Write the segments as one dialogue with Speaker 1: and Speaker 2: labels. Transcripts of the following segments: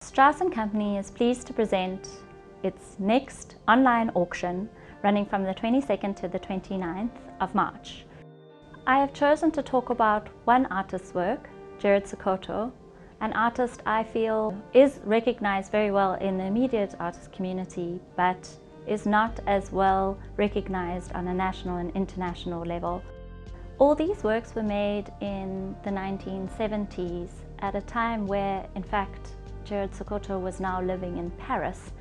Speaker 1: Strauss Company is pleased to present its next online auction running from the 22nd to the 29th of March. I have chosen to talk about one artist's work, Gerard Sekoto, an artist I feel is recognized very well in the immediate artist community, but is not as well recognized on a national and international level. All these works were made in the 1970s at a time where, in fact, Gerard Sekoto was now living in Paris.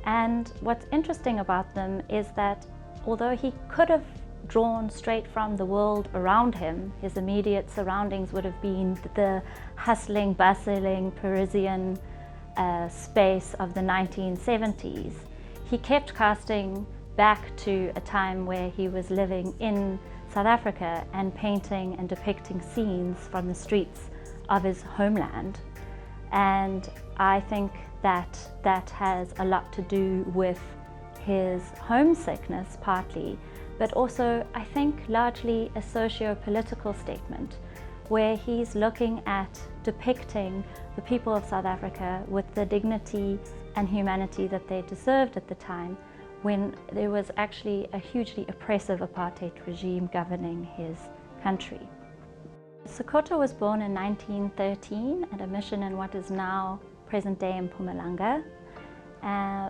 Speaker 1: And what's interesting about them is that although he could have drawn straight from the world around him, his immediate surroundings would have been the hustling, bustling Parisian space of the 1970s, he kept casting back to a time where he was living in South Africa and painting and depicting scenes from the streets of his homeland. And I think that that has a lot to do with his homesickness partly, but also I think largely a socio-political statement where he's looking at depicting the people of South Africa with the dignity and humanity that they deserved at the time when there was actually a hugely oppressive apartheid regime governing his country. Sekoto was born in 1913 at a mission in what is now present-day Mpumalanga,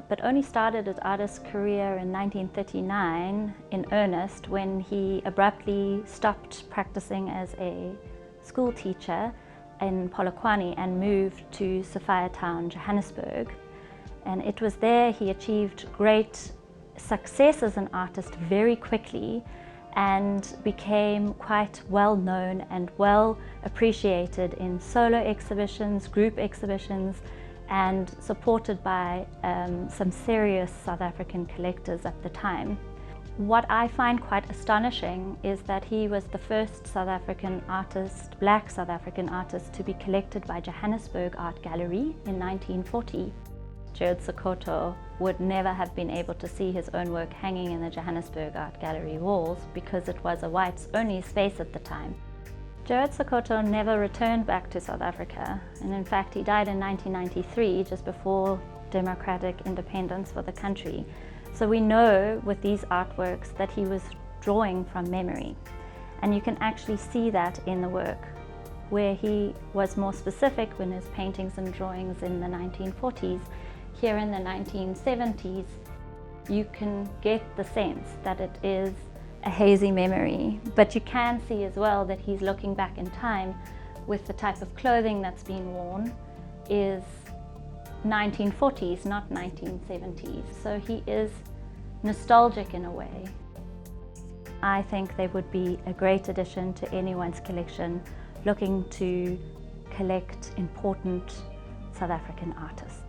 Speaker 1: but only started his artist career in 1939 in earnest when he abruptly stopped practicing as a school teacher in Polokwane and moved to Sophiatown, Johannesburg. And it was there he achieved great success as an artist very quickly and became quite well known and well appreciated in solo exhibitions, group exhibitions, and supported by some serious South African collectors at the time. What I find quite astonishing is that he was the first South African artist, black South African artist, to be collected by Johannesburg Art Gallery in 1940. Gerard Sekoto would never have been able to see his own work hanging in the Johannesburg Art Gallery walls because it was a whites-only space at the time. Gerard Sekoto never returned back to South Africa, and in fact he died in 1993, just before democratic independence for the country. So we know with these artworks that he was drawing from memory, and you can actually see that in the work, where he was more specific in his paintings and drawings in the 1940s. Here in the 1970s, you can get the sense that it is a hazy memory, but you can see as well that he's looking back in time with the type of clothing that's been worn is 1940s, not 1970s. So he is nostalgic in a way. I think they would be a great addition to anyone's collection looking to collect important South African artists.